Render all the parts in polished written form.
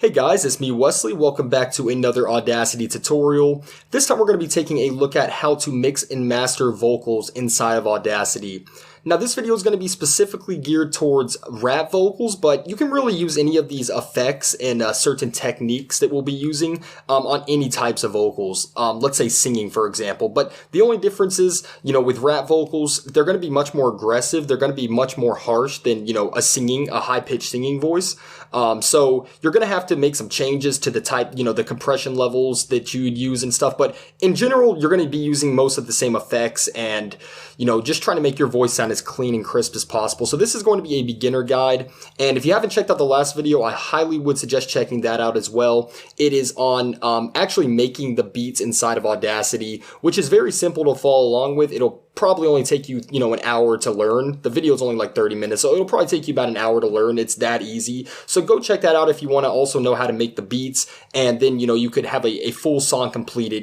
Hey guys, it's me Wesley. Welcome back to another Audacity tutorial. This time we're going to be taking a look at how to mix and master vocals inside of Audacity. Now this video is going to be specifically geared towards rap vocals, but you can really use any of these effects and certain techniques that we'll be using on any types of vocals. Let's say singing, for example. But the only difference is, with rap vocals, they're going to be much more aggressive. They're going to be much more harsh than, a high-pitched singing voice. So you're going to have to make some changes to the type, the compression levels that you'd use and stuff. But in general, you're going to be using most of the same effects and, just trying to make your voice sound as clean and crisp as possible. So this is going to be a beginner guide. And if you haven't checked out the last video, I highly would suggest checking that out as well. It is on actually making the beats inside of Audacity, which is very simple to follow along with. It'll probably only take you, an hour to learn. The video is only like 30 minutes, so it'll probably take you about an hour to learn. It's that easy. So go check that out if you want to also know how to make the beats. And then, you could have a full song completed,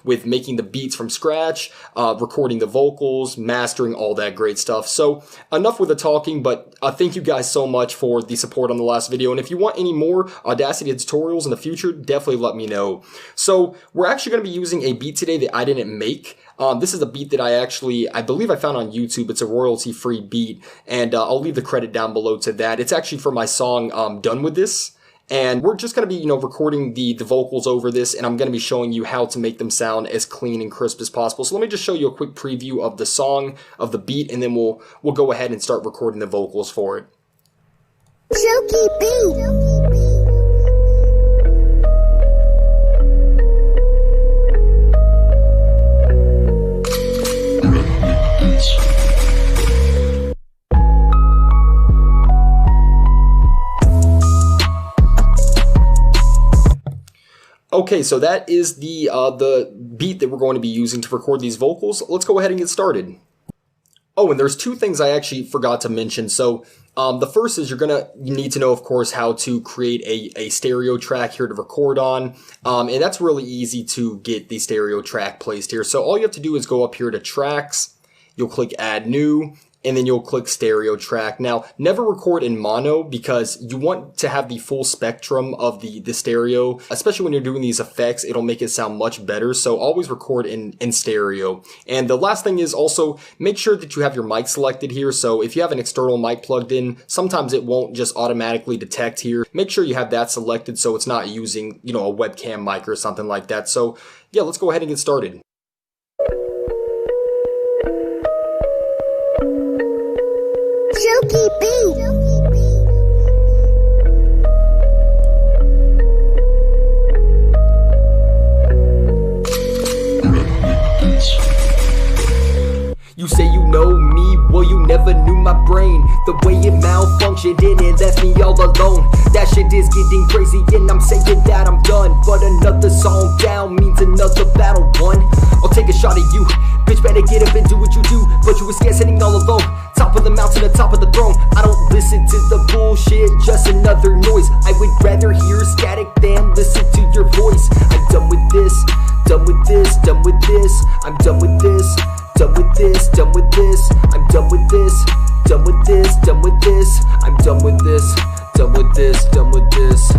with making the beats from scratch, recording the vocals, mastering, all that great stuff. So enough with the talking, but thank you guys so much for the support on the last video. And if you want any more Audacity tutorials in the future, definitely let me know. So we're actually going to be using a beat today that I didn't make. This is a beat that I believe I found on YouTube. It's a royalty-free beat, and I'll leave the credit down below to that. It's actually for my song, Done With This. And we're just going to be, recording the vocals over this, and I'm going to be showing you how to make them sound as clean and crisp as possible. So let me just show you a quick preview of the song, of the beat, and then we'll go ahead and start recording the vocals for it. Silky beat. Okay, so that is the beat that we're going to be using to record these vocals. Let's go ahead and get started. Oh, and there's two things I actually forgot to mention. So the first is you need to know, of course, how to create a stereo track here to record on. And that's really easy to get the stereo track placed here. So all you have to do is go up here to Tracks. You'll click Add New. And then you'll click stereo track. Now, never record in mono because you want to have the full spectrum of the stereo, especially when you're doing these effects. It'll make it sound much better. So always record in stereo. And the last thing is also make sure that you have your mic selected here. So if you have an external mic plugged in, sometimes it won't just automatically detect here. Make sure you have that selected so it's not using, a webcam mic or something like that. So yeah, let's go ahead and get started. Silky beat. You say you know me, well you never knew my brain. The way it malfunctioned and it left me all alone. That shit is getting crazy and I'm saying that I'm done. But another song down means another battle won. I'll take a shot at you, bitch better get up and do what you do. But you were scared sitting all alone, top of the mountain, the top of the throne. I don't listen to the bullshit, just another noise. I would rather hear static than listen to your voice. I'm done with this, done with this, done with this. I'm done with this. Done with this, done with this, I'm done with this, done with this, done with this, I'm done with this, done with this, done with this.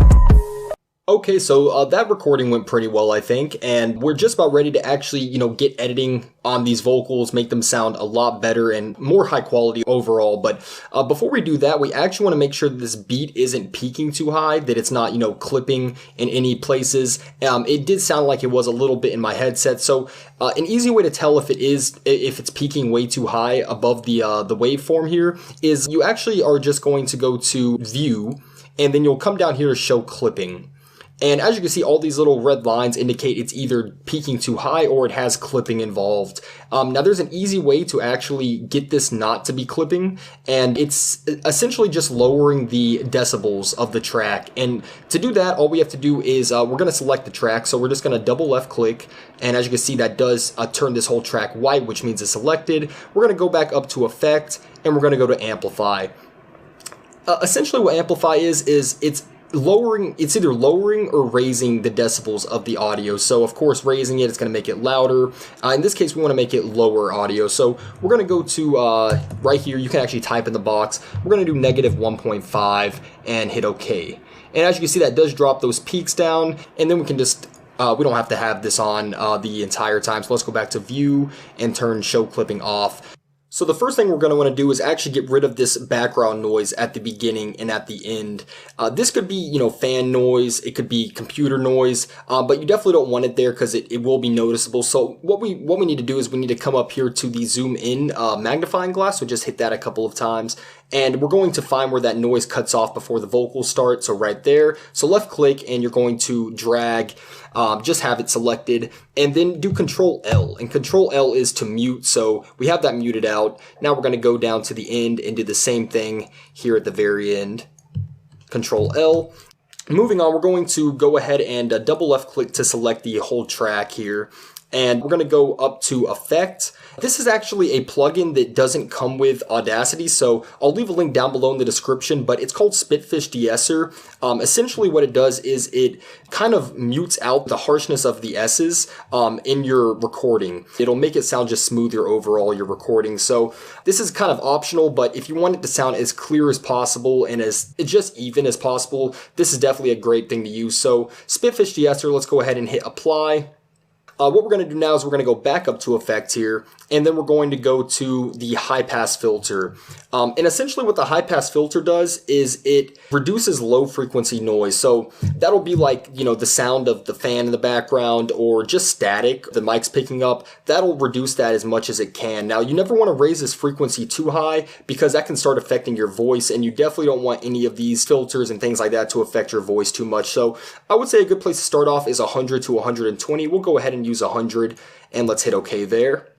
Okay, so that recording went pretty well, I think, and we're just about ready to actually, get editing on these vocals, make them sound a lot better and more high quality overall. But before we do that, we actually want to make sure that this beat isn't peaking too high, that it's not, clipping in any places. It did sound like it was a little bit in my headset, so an easy way to tell if it's peaking way too high above the waveform here is you actually are just going to go to View, and then you'll come down here to Show Clipping. And as you can see, all these little red lines indicate it's either peaking too high or it has clipping involved. Now there's an easy way to actually get this not to be clipping, and it's essentially just lowering the decibels of the track. And to do that, all we have to do is we're going to select the track. So we're just going to double left click, and as you can see, that does turn this whole track white, which means it's selected. We're going to go back up to Effect, and we're going to go to Amplify. Essentially what Amplify is it's either lowering or raising the decibels of the audio. So of course raising it's going to make it louder. In this case we want to make it lower audio. So we're going to go to right here, you can actually type in the box. We're going to do -1.5 and hit OK. And as you can see, that does drop those peaks down, and then we can just we don't have to have this on the entire time. So let's go back to view and turn show clipping off. So the first thing we're going to want to do is actually get rid of this background noise at the beginning and at the end. This could be, you know, fan noise, it could be computer noise, but you definitely don't want it there because it will be noticeable. So what we need to do is we need to come up here to the zoom in magnifying glass. So just hit that a couple of times. And we're going to find where that noise cuts off before the vocals start. So right there. So left click and you're going to drag, just have it selected, and then do Control L. And Control L is to mute. So we have that muted out. Now we're going to go down to the end and do the same thing here at the very end. Control L. Moving on, we're going to go ahead and double left click to select the whole track here. And we're going to go up to Effect. This is actually a plugin that doesn't come with Audacity, so I'll leave a link down below in the description, but it's called Spitfish De-esser. Essentially what it does is it kind of mutes out the harshness of the S's in your recording. It'll make it sound just smoother overall, your recording. So this is kind of optional, but if you want it to sound as clear as possible and as just even as possible, this is definitely a great thing to use. So Spitfish De-esser, let's go ahead and hit apply. What we're going to do now is we're going to go back up to effect here, and then we're going to go to the high pass filter. And essentially what the high pass filter does is it reduces low frequency noise. So that'll be like, you know, the sound of the fan in the background or just static the mic's picking up. That'll reduce that as much as it can. Now you never want to raise this frequency too high because that can start affecting your voice, and you definitely don't want any of these filters and things like that to affect your voice too much. So I would say a good place to start off is 100 to 120. We'll go ahead and use 100 and let's hit OK there.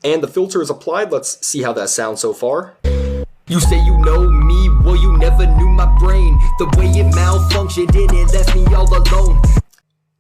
And the filter is applied. Let's see how that sounds so far. You say you know me, well you never knew my brain. The way it malfunctioned and it left me all alone.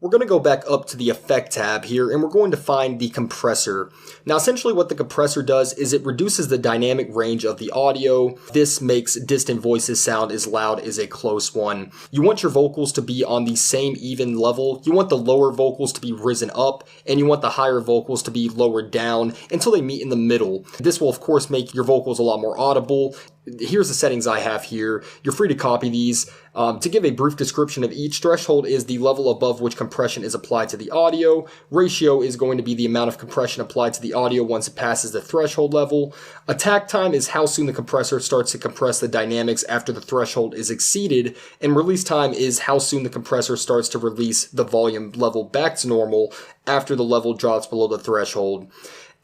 We're going to go back up to the Effect tab here, and we're going to find the compressor. Now essentially what the compressor does is it reduces the dynamic range of the audio. This makes distant voices sound as loud as a close one. You want your vocals to be on the same even level. You want the lower vocals to be risen up, and you want the higher vocals to be lowered down until they meet in the middle. This will of course make your vocals a lot more audible. Here's the settings I have here. You're free to copy these. To give a brief description of each, threshold is the level above which compression is applied to the audio. Ratio is going to be the amount of compression applied to the audio once it passes the threshold level. Attack time is how soon the compressor starts to compress the dynamics after the threshold is exceeded. And release time is how soon the compressor starts to release the volume level back to normal after the level drops below the threshold.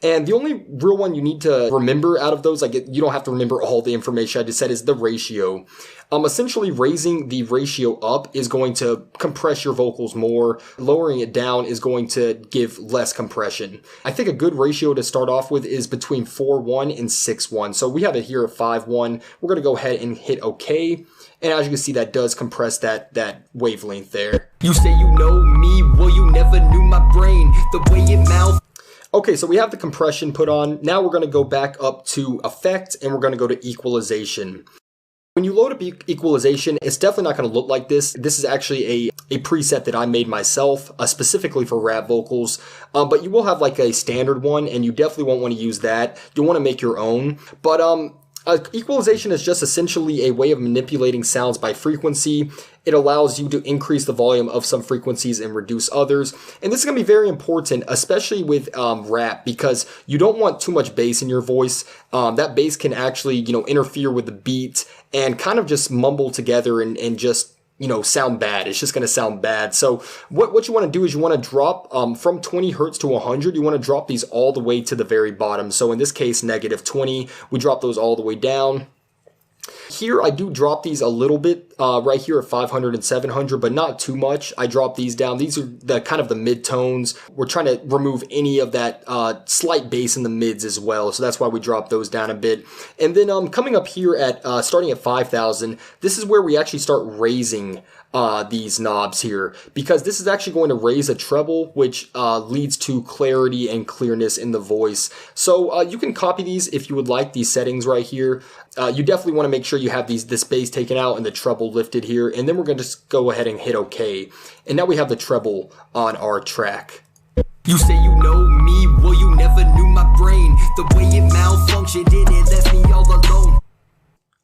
And the only real one you need to remember out of those, like you don't have to remember all the information I just said, is the ratio. Essentially raising the ratio up is going to compress your vocals more. Lowering it down is going to give less compression. I think a good ratio to start off with is between 4:1 and 6:1. So we have it here at 5:1. We're going to go ahead and hit OK. And as you can see, that does compress that wavelength there. You say you know me, well you never knew my brain. The way it malfunctioned. Okay, so we have the compression put on. Now we're going to go back up to Effect, and we're going to go to Equalization. When you load up Equalization, it's definitely not going to look like this. This is actually a preset that I made myself, specifically for rap vocals. But you will have like a standard one, and you definitely won't want to use that. You'll want to make your own. But equalization is just essentially a way of manipulating sounds by frequency. It allows you to increase the volume of some frequencies and reduce others. And this is going to be very important, especially with rap, because you don't want too much bass in your voice. That bass can actually, you know, interfere with the beat and kind of just mumble together and just, you know, sound bad. It's just going to sound bad. So what you want to do is you want to drop from 20 hertz to 100. You want to drop these all the way to the very bottom. So in this case, -20, we drop those all the way down. Here I do drop these a little bit right here at 500 and 700, but not too much. I drop these down. These are the kind of the mid-tones. We're trying to remove any of that slight bass in the mids as well. So that's why we drop those down a bit. And then coming up here at starting at 5,000, this is where we actually start raising these knobs here, because this is actually going to raise a treble, which leads to clarity and clearness in the voice. So you can copy these if you would like, these settings right here. You definitely want to make sure you have this bass taken out and the treble lifted here, and then we're going to just go ahead and hit OK. And now we have the treble on our track. You say you know me, well you never knew my brain. The way it malfunctioned and it left me all alone.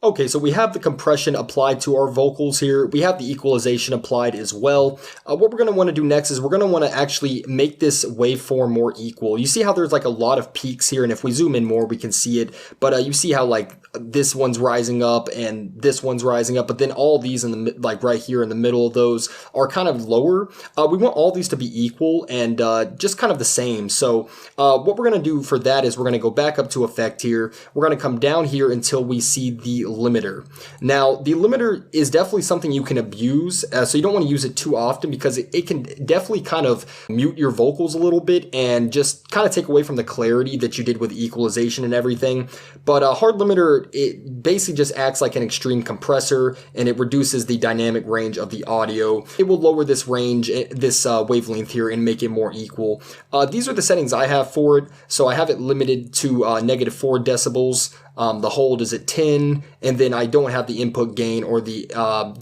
Okay, so we have the compression applied to our vocals here. We have the equalization applied as well. What we're going to want to do next is we're going to want to actually make this waveform more equal. You see how there's like a lot of peaks here, and if we zoom in more, we can see it. But you see how like this one's rising up and this one's rising up, but then all these in the like right here in the middle of those are kind of lower. We want all these to be equal and just kind of the same. So what we're going to do for that is we're going to go back up to effect here. We're going to come down here until we see the limiter. Now, the limiter is definitely something you can abuse, so you don't want to use it too often because it can definitely kind of mute your vocals a little bit and just kind of take away from the clarity that you did with equalization and everything. But a hard limiter, it basically just acts like an extreme compressor, and it reduces the dynamic range of the audio. It will lower this range, this wavelength here, and make it more equal. These are the settings I have for it. So I have it limited to -4 decibels. The hold is at 10, and then I don't have the input gain or the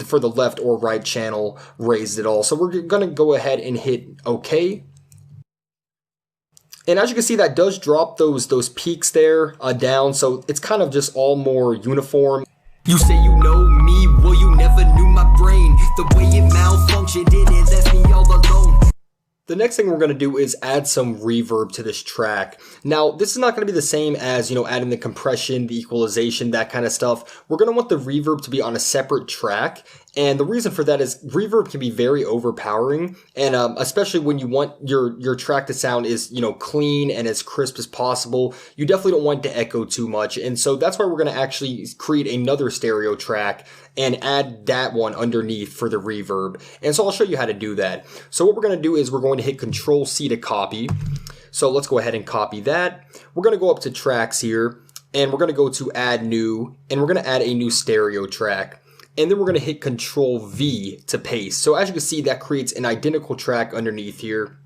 for the left or right channel raised at all. So we're gonna go ahead and hit OK. And as you can see, that does drop those peaks there down, so it's kind of just all more uniform. You say you know me, well you never knew my brain. The way it malfunctioned and it left me all alone. The next thing we're going to do is add some reverb to this track. Now, this is not going to be the same as, you know, adding the compression, the equalization, that kind of stuff. We're going to want the reverb to be on a separate track. And the reason for that is reverb can be very overpowering, and especially when you want your track to sound as, you know, clean and as crisp as possible. You definitely don't want it to echo too much, and so that's why we're going to actually create another stereo track and add that one underneath for the reverb. And so I'll show you how to do that. So what we're going to do is we're going to hit Control C to copy. So let's go ahead and copy that. We're going to go up to tracks here, and we're going to go to add new, and we're going to add a new stereo track. And then we're going to hit Control V to paste. So as you can see, that creates an identical track underneath here.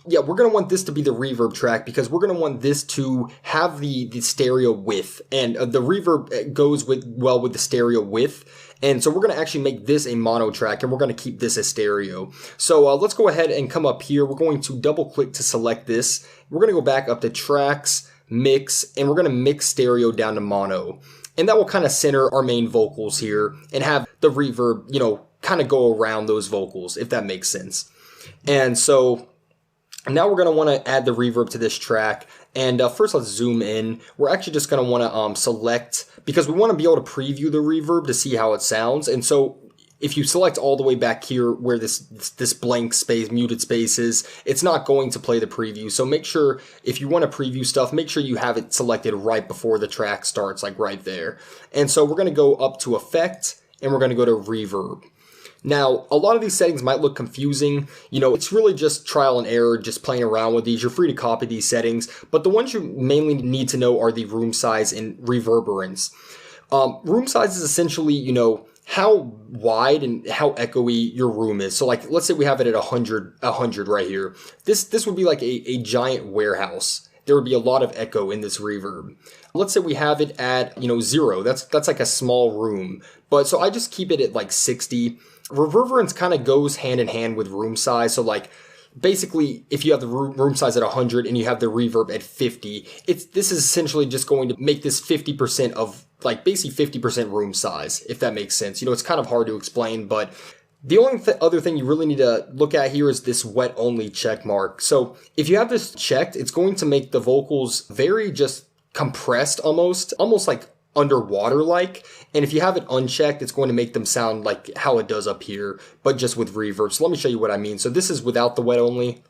Yeah, we're going to want this to be the reverb track because we're going to want this to have the stereo width. And the reverb goes well with the stereo width. And so we're going to actually make this a mono track, and we're going to keep this as stereo. So let's go ahead and come up here. We're going to double click to select this. We're going to go back up to tracks, mix, and we're going to mix stereo down to mono. And that will kind of center our main vocals here and have the reverb, you know, kind of go around those vocals, if that makes sense. And so now we're going to want to add the reverb to this track. And first let's zoom in. We're actually just going to want to select, because we want to be able to preview the reverb to see how it sounds. And so if you select all the way back here where this blank space, muted space is, it's not going to play the preview. So make sure, if you want to preview stuff, make sure you have it selected right before the track starts, like right there. And so we're going to go up to Effect, and we're going to go to Reverb. Now, a lot of these settings might look confusing. You know, it's really just trial and error, just playing around with these. You're free to copy these settings, but the ones you mainly need to know are the room size and reverberance. Room size is essentially, you know, how wide and how echoey your room is. So like, let's say we have it at 100 right here. This would be like a giant warehouse. There would be a lot of echo in this reverb. Let's say we have it at, you know, 0. That's like a small room. But so I just keep it at like 60. Reverberance kind of goes hand in hand with room size. So like, basically, if you have the room size at 100 and you have the reverb at 50, this is essentially just going to make this 50% of, like, basically 50% room size, if that makes sense. You know, it's kind of hard to explain, but the only other thing you really need to look at here is this wet only check mark. So if you have this checked, it's going to make the vocals very just compressed almost like underwater-like. And if you have it unchecked, it's going to make them sound like how it does up here, but just with reverb. So let me show you what I mean. So this is without the wet only.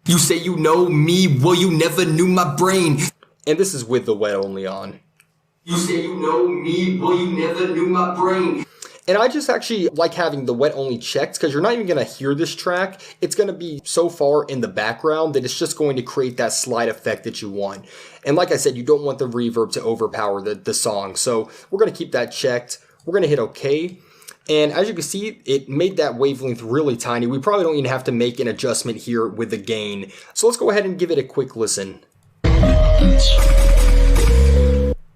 You say you know me, well you never knew my brain. And this is with the wet only on. You say you know me, well you never knew my brain. And I just actually like having the wet only checked because you're not even going to hear this track. It's going to be so far in the background that it's just going to create that slide effect that you want. And like I said, you don't want the reverb to overpower the song. So we're going to keep that checked. We're going to hit OK. And as you can see, it made that wavelength really tiny. We probably don't even have to make an adjustment here with the gain. So let's go ahead and give it a quick listen.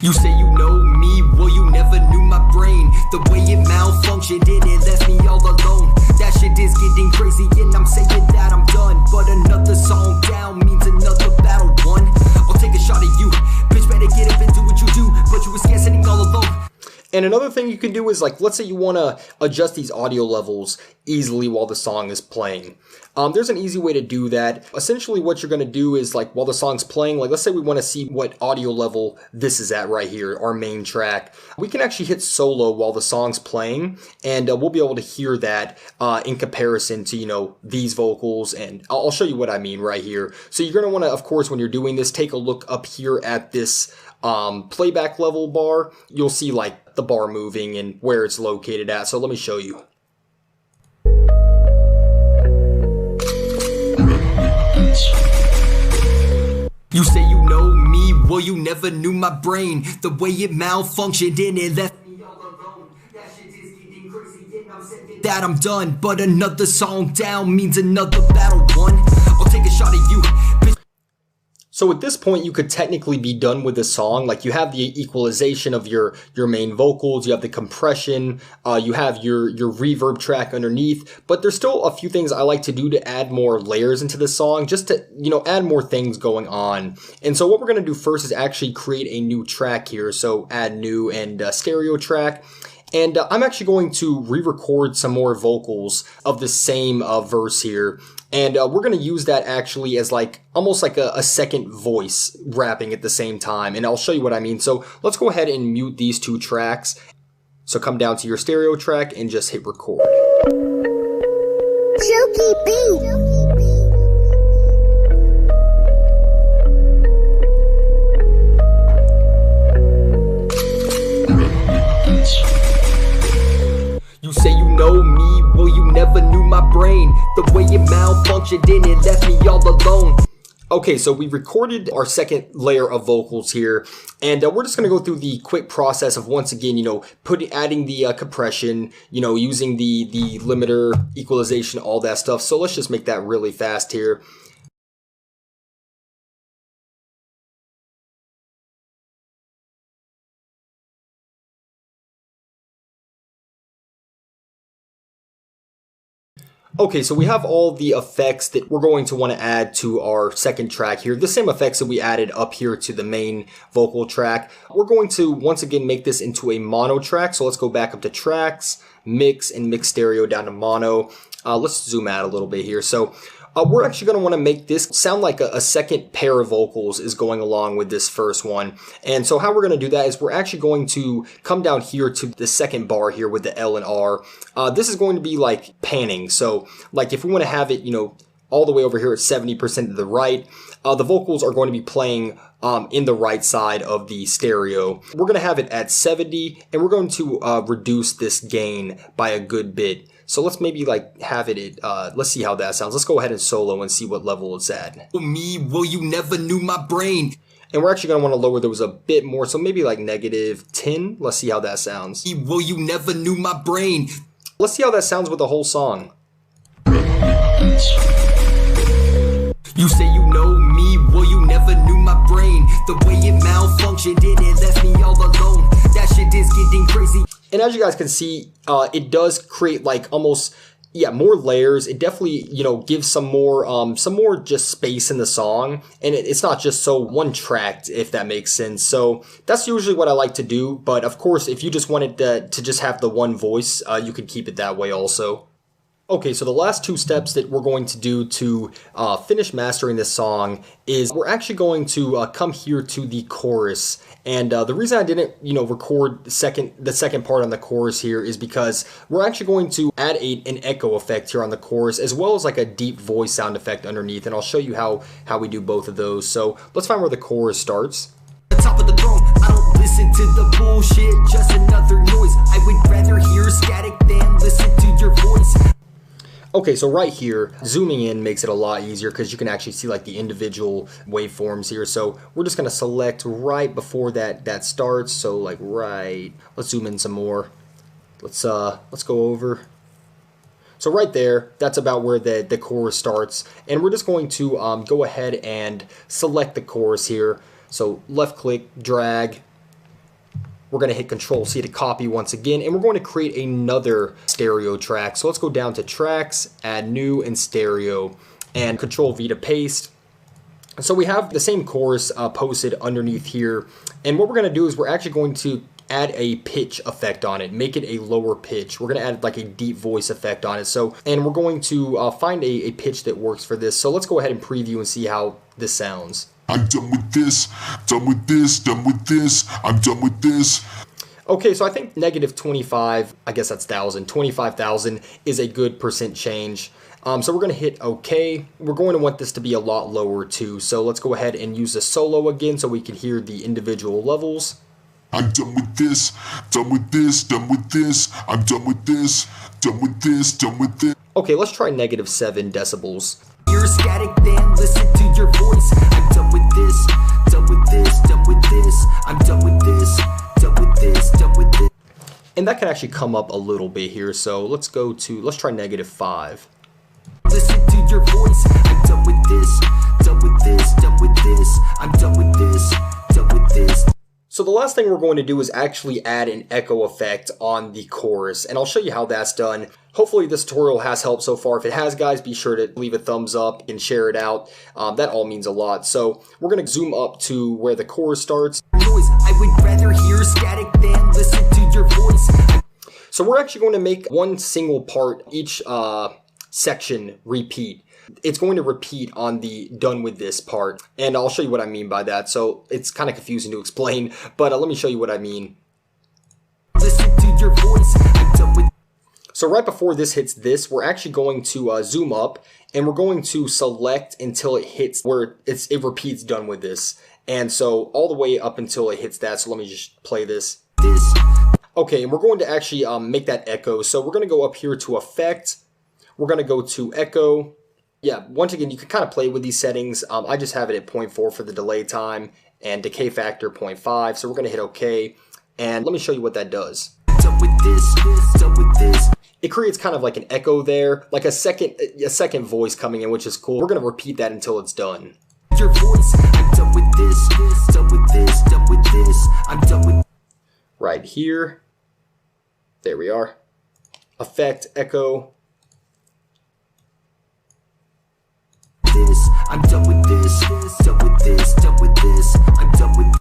You say you know me, well you never knew my brain. The way it malfunctioned and it left me all alone. That shit is getting crazy and I'm saying that I'm done. But another song down means another battle won. I'll take a shot at you, bitch better get up and do what you do. But you were scared sitting all alone. And another thing you can do is, like, let's say you want to adjust these audio levels easily while the song is playing. There's an easy way to do that. Essentially what you're going to do is, like, while the song's playing, like, let's say we want to see what audio level this is at right here, our main track. We can actually hit solo while the song's playing, and we'll be able to hear that in comparison to, you know, these vocals, and I'll show you what I mean right here. So you're going to want to, of course, when you're doing this, take a look up here at this playback level bar. You'll see, like, the bar moving and where it's located at. So let me show you. You say you know me, well you never knew my brain. The way it malfunctioned and it left me all alone. That shit is getting crazy and I'm saying that I'm done. But another song down means another battle won. I'll take a shot at you. So at this point, you could technically be done with the song. Like, you have the equalization of your main vocals, you have the compression, you have your reverb track underneath, but there's still a few things I like to do to add more layers into the song, just to, you know, add more things going on. And so what we're going to do first is actually create a new track here. So add new and stereo track. And I'm actually going to re-record some more vocals of the same verse here. And we're going to use that actually as, like, almost like a second voice rapping at the same time. And I'll show you what I mean. So let's go ahead and mute these two tracks. So come down to your stereo track and just hit record. Jokey beat. You say you know me, well you never knew my brain. The way it malfunctioned and it left me all alone. Okay, so we recorded our second layer of vocals here, and we're just going to go through the quick process of, once again, you know, adding the compression, you know, using the limiter, equalization, all that stuff. So let's just make that really fast here. Okay, so we have all the effects that we're going to want to add to our second track here. The same effects that we added up here to the main vocal track. We're going to, once again, make this into a mono track. So let's go back up to tracks, mix, and mix stereo down to mono. Let's zoom out a little bit here. So we're actually going to want to make this sound like a second pair of vocals is going along with this first one. And so how we're going to do that is we're actually going to come down here to the second bar here with the L and R. This is going to be like panning. So like if we want to have it, you know, all the way over here at 70% to the right, the vocals are going to be playing in the right side of the stereo. We're going to have it at 70, and we're going to reduce this gain by a good bit. So let's maybe like have it at, let's see how that sounds. Let's go ahead and solo and see what level it's at. Me, well you never knew my brain. And we're actually going to want to lower those a bit more, so maybe like -10. Let's see how that sounds. Well you never knew my brain. Let's see how that sounds with the whole song. You say you know me, well you never knew my brain. The way it malfunctioned and it left me all alone. That shit is getting crazy. And as you guys can see, it does create like almost, yeah, more layers. It definitely, you know, gives some more just space in the song, and it's not just so one-tracked, if that makes sense. So that's usually what I like to do. But of course, if you just wanted to just have the one voice, you could keep it that way also. Okay, so the last two steps that we're going to do to finish mastering this song is we're actually going to come here to the chorus. And the reason I didn't, you know, record the second part on the chorus here is because we're actually going to add an echo effect here on the chorus, as well as like a deep voice sound effect underneath. And I'll show you how we do both of those. So let's find where the chorus starts. Top of the throne, I don't listen to the bullshit, just another noise. I would rather hear static than listen to your voice. Okay, so right here, zooming in makes it a lot easier because you can actually see like the individual waveforms here. So we're just gonna select right before that starts. So like right, let's zoom in some more. Let's go over. So right there, that's about where the chorus starts. And we're just going to go ahead and select the chorus here. So left click, drag. We're going to hit Control-C to copy once again, and we're going to create another stereo track. So let's go down to Tracks, Add New, and Stereo, and Control-V to paste. So we have the same chorus posted underneath here, and what we're going to do is we're actually going to add a pitch effect on it, make it a lower pitch. We're going to add like a deep voice effect on it. So, and we're going to find a pitch that works for this. So let's go ahead and preview and see how this sounds. I'm done with this, done with this, done with this, I'm done with this. Okay, so I think negative 25, I guess that's 1,000, 25,000 is a good percent change. So we're going to hit OK. We're going to want this to be a lot lower too. So let's go ahead and use the solo again so we can hear the individual levels. I'm done with this, done with this, done with this, I'm done with this, done with this, done with this. Okay, let's try negative 7 decibels. You're static, then listen to your voice. I'm done with this, done with this, done with this. I'm done with this, done with this, done with this. And that can actually come up a little bit here. So let's try negative 5. Listen to your voice. I'm done with this, done with this, done with this. I'm done with this, done with this. So the last thing we're going to do is actually add an echo effect on the chorus, and I'll show you how that's done. Hopefully this tutorial has helped so far. If it has, guys, be sure to leave a thumbs up and share it out. That all means a lot. So we're going to zoom up to where the chorus starts. Noise. I would rather hear static than listen to your voice. So we're actually going to make one single part, each section repeat. It's going to repeat on the done with this part, and I'll show you what I mean by that. So it's kind of confusing to explain, but let me show you what I mean. Listen to your voice. I'm done with. So right before this hits this, we're actually going to zoom up, and we're going to select until it hits where it repeats done with this. And so all the way up until it hits that. So let me just play this. Okay, and we're going to actually make that echo. So we're going to go up here to effect. We're going to go to echo. Yeah, once again, you can kind of play with these settings. I just have it at 0.4 for the delay time and decay factor 0.5. So we're going to hit OK. And let me show you what that does. Done with this, done with this. It creates kind of like an echo there, like a second voice coming in, which is cool. We're going to repeat that until it's done. Your voice. I'm done with this, done with this, done with this. I'm done with. Right here. There we are. Effect, echo. I'm done with this, done with this, done with this. I'm done with.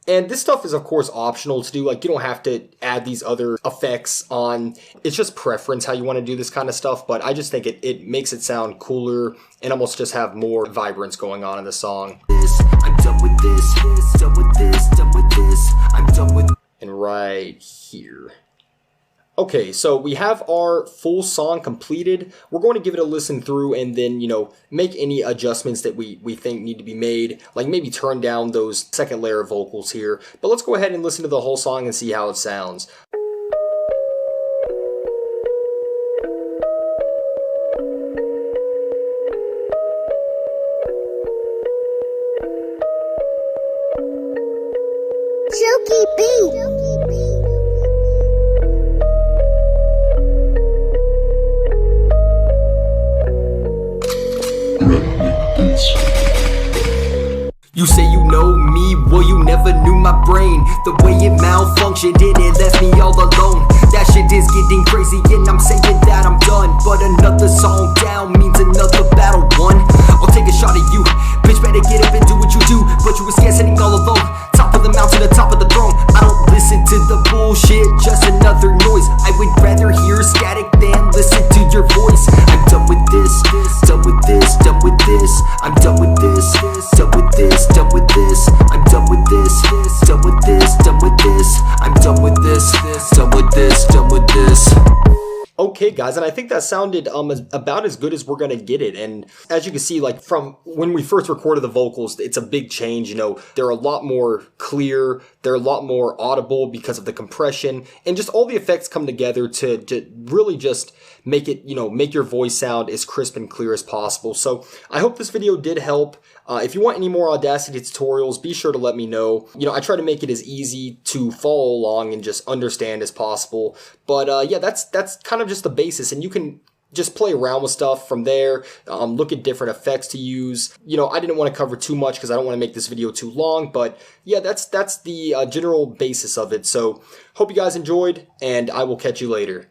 And this stuff is, of course, optional to do. Like, you don't have to add these other effects on. It's just preference how you want to do this kind of stuff. But I just think it makes it sound cooler and almost just have more vibrance going on in the song. I'm done with this, done with this, done with this. I'm done with. And right here. Okay, so we have our full song completed. We're going to give it a listen through and then, make any adjustments that we think need to be made. Like maybe turn down those second layer vocals here. But let's go ahead and listen to the whole song and see how it sounds. Silky beat. You say you know me, well you never knew my brain. The way it malfunctioned and it left me all alone. That shit is getting crazy and I'm saying that I'm done. But another song down means another battle won. I'll take a shot at you, bitch better get up and do what you do. But you were scared sitting all alone, top of the mountain, the top of the throne. I don't listen to the bullshit, just another noise. I would rather hear static than listen to your voice. I'm done with this, done with this, done with this. I'm done with this, done with this, done with this. I'm done with this, done with this, done with this. I'm done with this, done with this, done with this. Okay, guys, and I think that sounded about as good as we're gonna get it. And as you can see, like from when we first recorded the vocals, it's a big change. They're a lot more clear, they're a lot more audible because of the compression, and just all the effects come together to really just make it, make your voice sound as crisp and clear as possible. So I hope this video did help. If you want any more Audacity tutorials, be sure to let me know. I try to make it as easy to follow along and just understand as possible. But yeah, that's kind of just the basis, and you can just play around with stuff from there, look at different effects to use. I didn't want to cover too much because I don't want to make this video too long, but yeah, that's the general basis of it. So hope you guys enjoyed, and I will catch you later.